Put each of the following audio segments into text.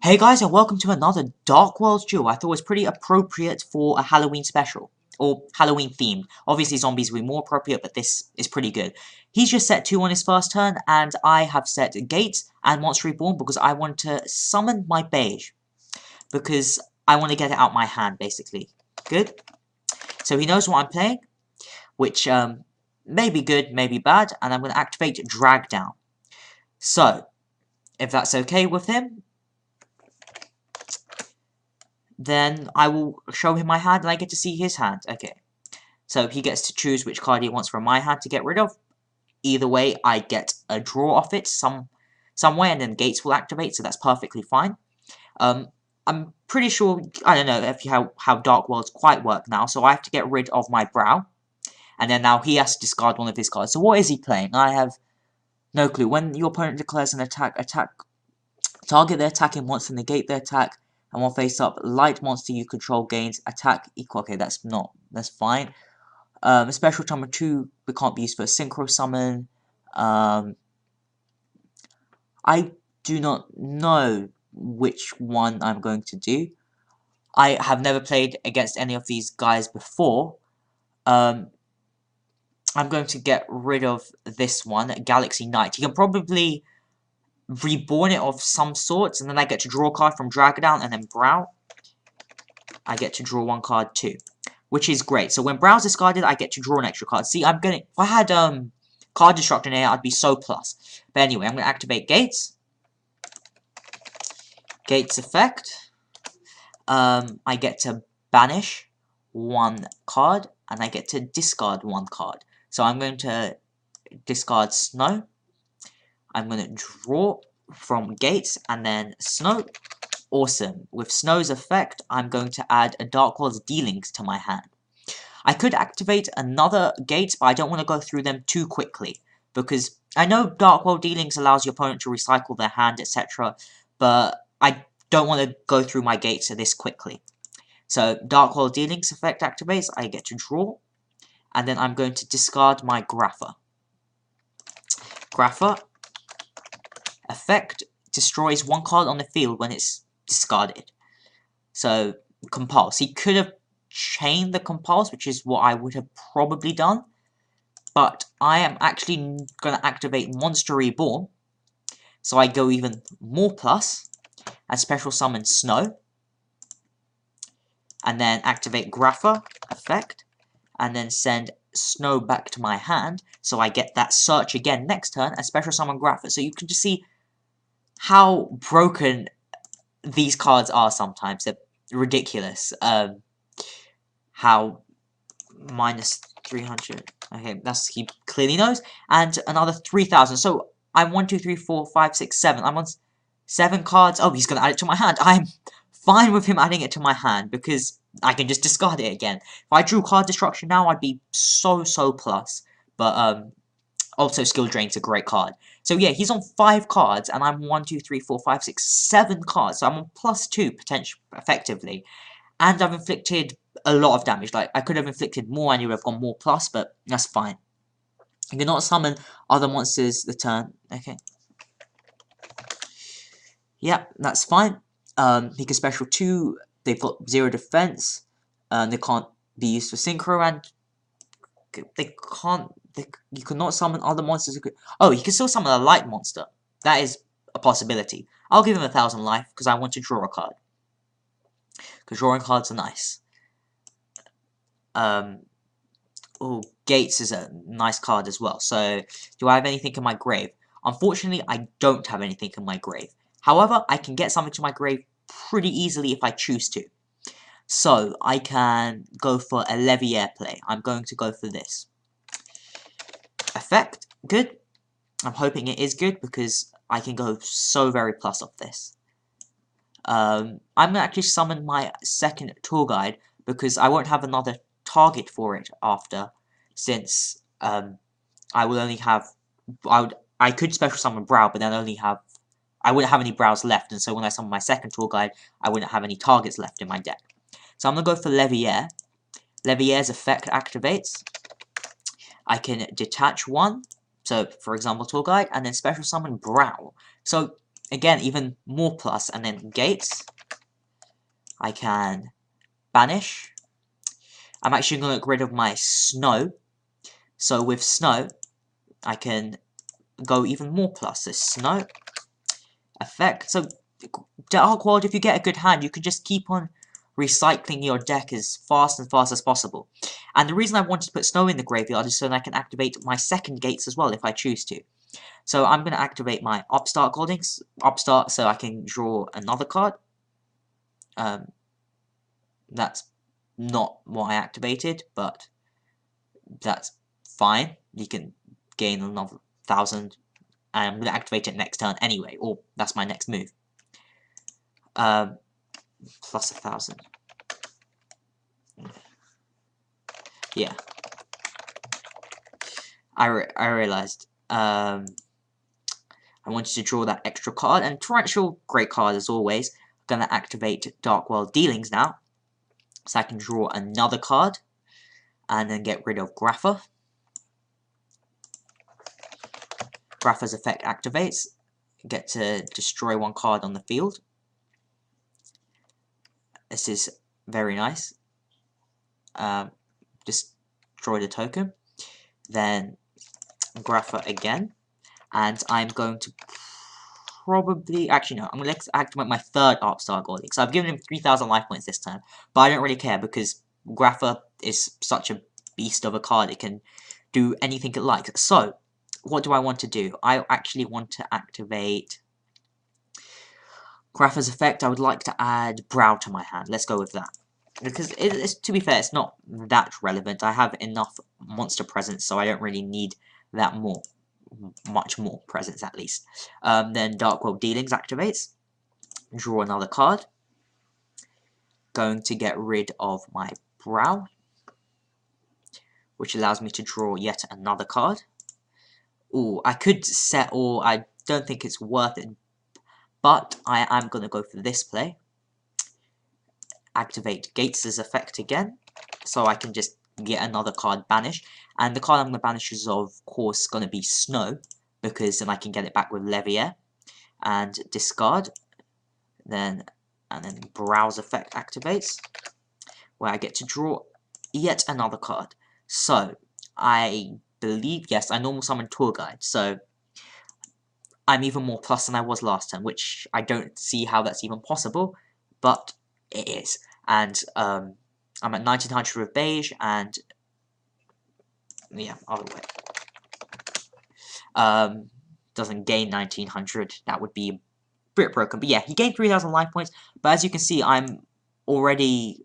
Hey guys, and welcome to another Dark Worlds duel. I thought it was pretty appropriate for a Halloween special, or Halloween themed. Obviously zombies would be more appropriate, but this is pretty good. He's just set 2 on his first turn, and I have set Gates and Monster Reborn because I want to summon my beige. Because I want to get it out my hand, basically. Good? So he knows what I'm playing, which may be good, may be bad, and I'm going to activate Drag Down. So, if that's okay with him, then I will show him my hand and I get to see his hand. Okay. So he gets to choose which card he wants from my hand to get rid of. Either way, I get a draw off it some way, and then Gates will activate, so that's perfectly fine. I'm pretty sure, I don't know how Dark Worlds quite work now, so I have to get rid of my Brow. And then now he has to discard one of his cards. So what is he playing? I have no clue. When your opponent declares an attack, target the attacking monster, negate the attack, and one face up, light monster you control gains attack equal. Okay, that's fine. A special summon 2 can't be used for a synchro summon. I do not know which one I'm going to do. I have never played against any of these guys before. I'm going to get rid of this one, Galaxy Knight. You can probably reborn it of some sorts, and then I get to draw a card from Drag Down, and then Brow. I get to draw 1 card too, which is great. So when Brow's discarded, I get to draw an extra card. See, if I had card destruction here, I'd be so plus. But anyway, I'm going to activate Gates. Gates effect. I get to banish 1 card, and I get to discard 1 card. So I'm going to discard Snow. I'm going to draw from Gates, and then Snow. Awesome. With Snow's effect, I'm going to add a Dark Worlds Dealings to my hand. I could activate another Gates, but I don't want to go through them too quickly, because I know Dark World Dealings allows your opponent to recycle their hand, etc., but I don't want to go through my Gates this quickly. So, Dark World Dealings effect activates, I get to draw, and then I'm going to discard my Grapher. Grapher effect destroys 1 card on the field when it's discarded. So, Compulse. He could have chained the Compulse, which is what I would have probably done. But I am actually going to activate Monster Reborn. So I go even more plus. And special summon Snow. And then activate Grapher effect. And then send Snow back to my hand. So I get that search again next turn. And special summon Grapher. So you can just see how broken these cards are sometimes. They're ridiculous. How minus 300. Okay, he clearly knows. And another 3,000. So I'm 1, 2, 3, 4, 5, 6, 7. I'm on 7 cards. Oh, he's going to add it to my hand. I'm fine with him adding it to my hand because I can just discard it again. If I drew card destruction now, I'd be so plus. But also Skill Drain's a great card. So yeah, he's on 5 cards, and I'm 1, 2, 3, 4, 5, 6, 7 cards. So I'm on +2 potential effectively. And I've inflicted a lot of damage. Like, I could have inflicted more and you would have gone more plus, but that's fine. You cannot summon other monsters the turn. Okay. Yeah, that's fine. He can special 2. They've got 0 defense. They can't be used for synchro, and you cannot summon other monsters. Oh, you can still summon a light monster. That is a possibility. I'll give him 1,000 life because I want to draw a card. Because drawing cards are nice. Oh, Gates is a nice card as well. So, do I have anything in my grave? Unfortunately, I don't have anything in my grave. However, I can get something to my grave pretty easily if I choose to. So, I can go for a Leviair play. I'm going to go for this. Effect, good. I'm hoping it is good because I can go so very plus off this. I'm going to actually summon my second tour guide because I won't have another target for it after, since I will only have, I could special summon Brow, but then I wouldn't have any Brows left, and so when I summon my second tour guide, I wouldn't have any targets left in my deck. So I'm going to go for Leviair. Leviair's effect activates. I can detach 1, so for example tour guide, and then special summon Brow. So again, even more plus, and then gates. I can banish. I'm actually going to get rid of my snow. So with snow, I can go even more plus. So snow effect. So Dark World, if you get a good hand, you can just keep on recycling your deck as fast and fast as possible. And the reason I wanted to put snow in the graveyard is so that I can activate my second gates as well if I choose to. So I'm going to activate my Upstart Goldings, Upstart, so I can draw another card. That's not what I activated, but that's fine. You can gain another 1,000, and I'm going to activate it next turn anyway, or that's my next move. Plus 1,000. Yeah. I realized I wanted to draw that extra card, and Torrential, great card as always. I'm going to activate Dark World Dealings now, so I can draw another card, and then get rid of Grapha. Grapha's effect activates, get to destroy one card on the field. This is very nice. Destroy the token. Then Grapha again, and I'm going to probably, actually no, I'm going to activate my third Upstart Golding. So I've given him 3,000 life points this time, but I don't really care because Grapha is such a beast of a card. It can do anything it likes. So what do I want to do? I actually want to activate Grapha's effect. I would like to add Brow to my hand. Let's go with that. Because, to be fair, it's not that relevant. I have enough monster presence, so I don't really need that much more presence, at least. Then Dark World Dealings activates. Draw another card. Going to get rid of my Brow, which allows me to draw yet another card. Ooh, I could set, or I don't think it's worth it, but I am going to go for this play. Activate Gates' effect again, so I can just get another card banished. And the card I'm going to banish is, of course, going to be Snow, because then I can get it back with Levier. And discard. And then Browse effect activates, where I get to draw yet another card. So, I believe, yes, I normal summon Tour Guide, so I'm even more plus than I was last time, which I don't see how that's even possible, but it is. And I'm at 1900 with beige, and yeah, other way. Doesn't gain 1900. That would be a bit broken. But yeah, he gained 3,000 life points. But as you can see, I'm already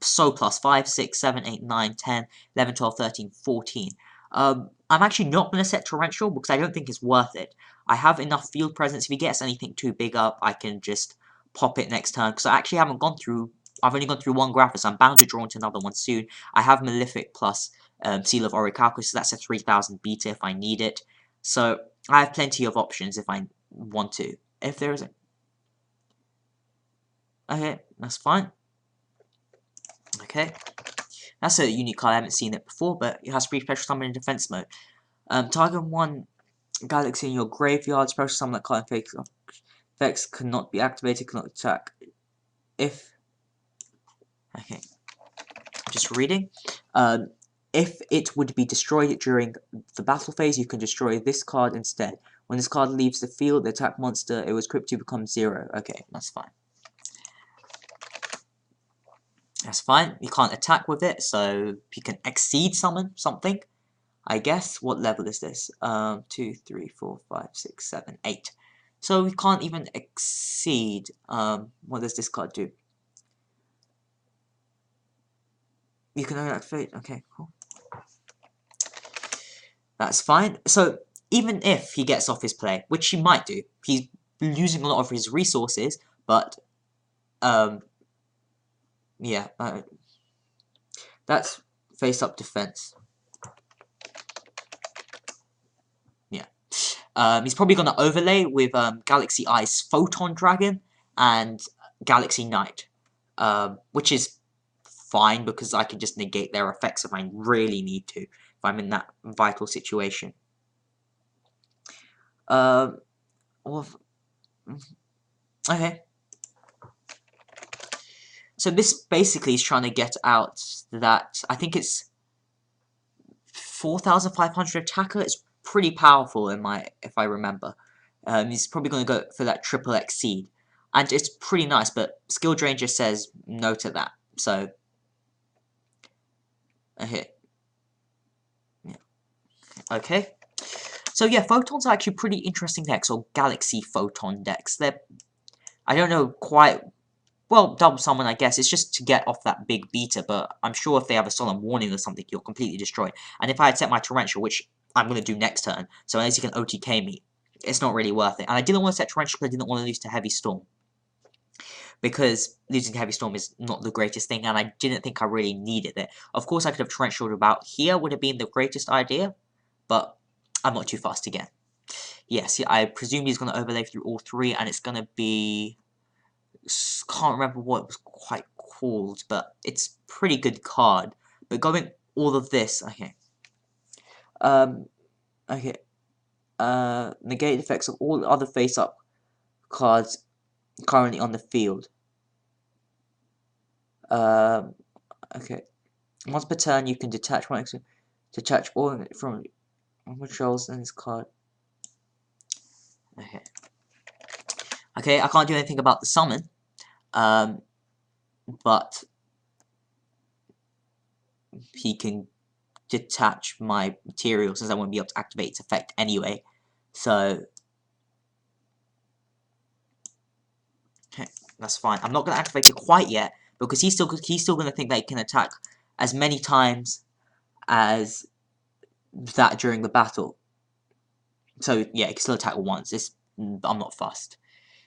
so plus 5, 6, 7, 8, 9, 10, 11, 12, 13, 14. I'm actually not going to set Torrential because I don't think it's worth it. I have enough field presence. If he gets anything too big up, I can just pop it next turn. Because I actually haven't gone through... I've only gone through one Grapha, so I'm bound to draw into another one soon. I have Malefic plus Seal of Orichalcus, so that's a 3,000 beta if I need it. So I have plenty of options if I want to. If there isn't... Okay, that's fine. Okay. That's a unique card, I haven't seen it before, but it has free special summon in defense mode. Target one galaxy in your graveyard, special summon that card effects cannot be activated, cannot attack. Okay, just reading. If it would be destroyed during the battle phase, you can destroy this card instead. When this card leaves the field, the attack monster it was equipped to becomes 0. Okay, that's fine. That's fine. You can't attack with it, so you can exceed summon something. I guess. What level is this? 2, 3, 4, 5, 6, 7, 8. So we can't even exceed. What does this card do? You can only activate. Okay, cool. That's fine. So even if he gets off his play, which he might do, he's losing a lot of his resources. But yeah, that's face-up defense. He's probably going to overlay with Galaxy Eye's Photon Dragon and Galaxy Knight, which is fine because I can just negate their effects if I really need to, if I'm in that vital situation. Well, okay. So this basically is trying to get out that, I think it's 4,500 attacker. It's pretty powerful if I remember. He's probably going to go for that triple exceed. And it's pretty nice, but skill drain just says no to that. So, okay. Yeah. Okay. So yeah, Photons are actually pretty interesting decks, or Galaxy Photon decks. I don't know quite, well, double summon I guess, it's just to get off that big beta, but I'm sure if they have a solemn warning or something, you'll completely destroy. And if I had set my Torrential, which I'm going to do next turn, so unless you can OTK me, it's not really worth it. And I didn't want to set Torrential because I didn't want to lose to Heavy Storm. Because losing to Heavy Storm is not the greatest thing, and I didn't think I really needed it. Of course, I could have Torrentialed about here, would have been the greatest idea, but I'm not too fast again. Yes, yeah, I presume he's going to overlay through all three, and it's going to be... can't remember what it was quite called, but it's pretty good card. But going all of this, okay. Okay. Negate effects of all other face-up cards currently on the field. Okay. Once per turn, you can detach one extra, detach all from controls in this card. Okay. Okay, I can't do anything about the summon. But he can detach my material since I won't be able to activate its effect anyway. So, okay, that's fine. I'm not going to activate it quite yet because he's still going to think that he can attack as many times as that during the battle. So yeah, he can still attack once. I'm not fussed.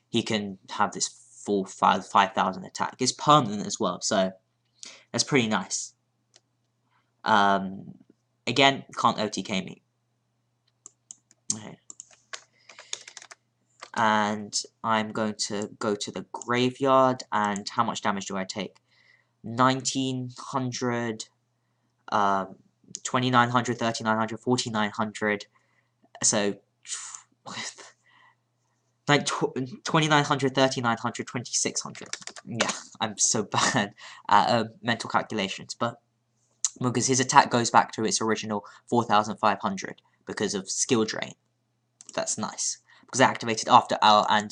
He can have this full 5,000 attack. It's permanent as well, so that's pretty nice. Again, can't OTK me. Okay. And I'm going to go to the graveyard, and how much damage do I take? 1900, 2900, 3900, 4900, so like 2900, 3900, 2600. Yeah, I'm so bad at mental calculations, but because his attack goes back to its original 4500 because of skill drain. That's nice. Because I activated after hour, and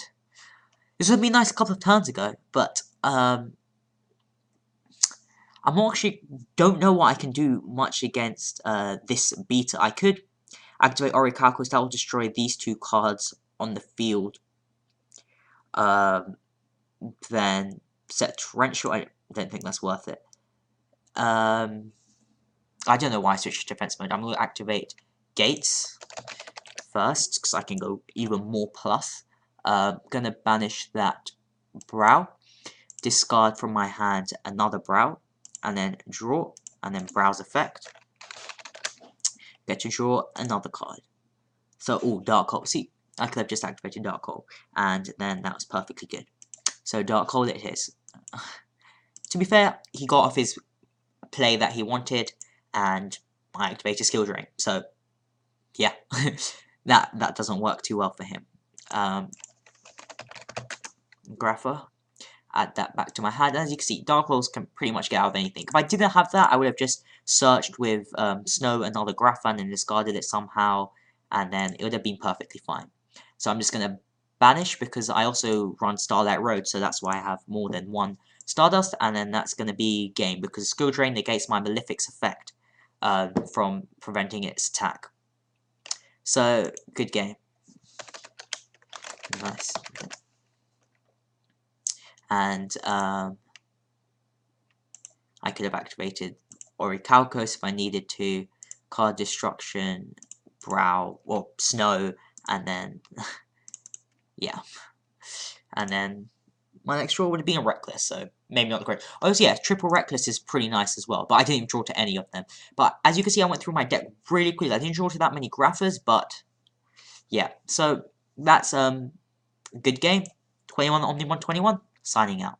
this would have been nice a couple of turns ago, but I'm actually don't know what I can do much against this beta. I could activate Orichalcos, that will destroy these two cards on the field. Then set Torrential, I don't think that's worth it. I don't know why I switched to defense mode. I'm going to activate Gates first, because I can go even more plus. Gonna banish that Brow, discard from my hand another Brow, and then draw, and then Brow's effect. Get to draw another card. So, oh, Dark Hole. See, I could have just activated Dark Hole, and then that was perfectly good. So, Dark Hole it is. To be fair, he got off his play that he wanted, and I activated Skill Drain. So, yeah, that doesn't work too well for him. Grapher, add that back to my hand. As you can see, Dark Holes can pretty much get out of anything. If I didn't have that, I would have just searched with Snow another Grapher and then discarded it somehow, and then it would have been perfectly fine. So I'm just going to banish because I also run Starlight Road, so that's why I have more than one Stardust, and then that's going to be game because Skill Drain negates my Malefic's effect from preventing its attack. So, good game. Nice. And I could have activated Orichalcos if I needed to, card destruction, Brow, or Snow, and then, yeah. And then my next draw would have been a Reckless, so maybe not great. Oh, so yeah, triple Reckless is pretty nice as well, but I didn't even draw to any of them. But as you can see, I went through my deck really quickly. I didn't draw to that many Graphers, but yeah. So that's good game. 21 Omni 121, signing out.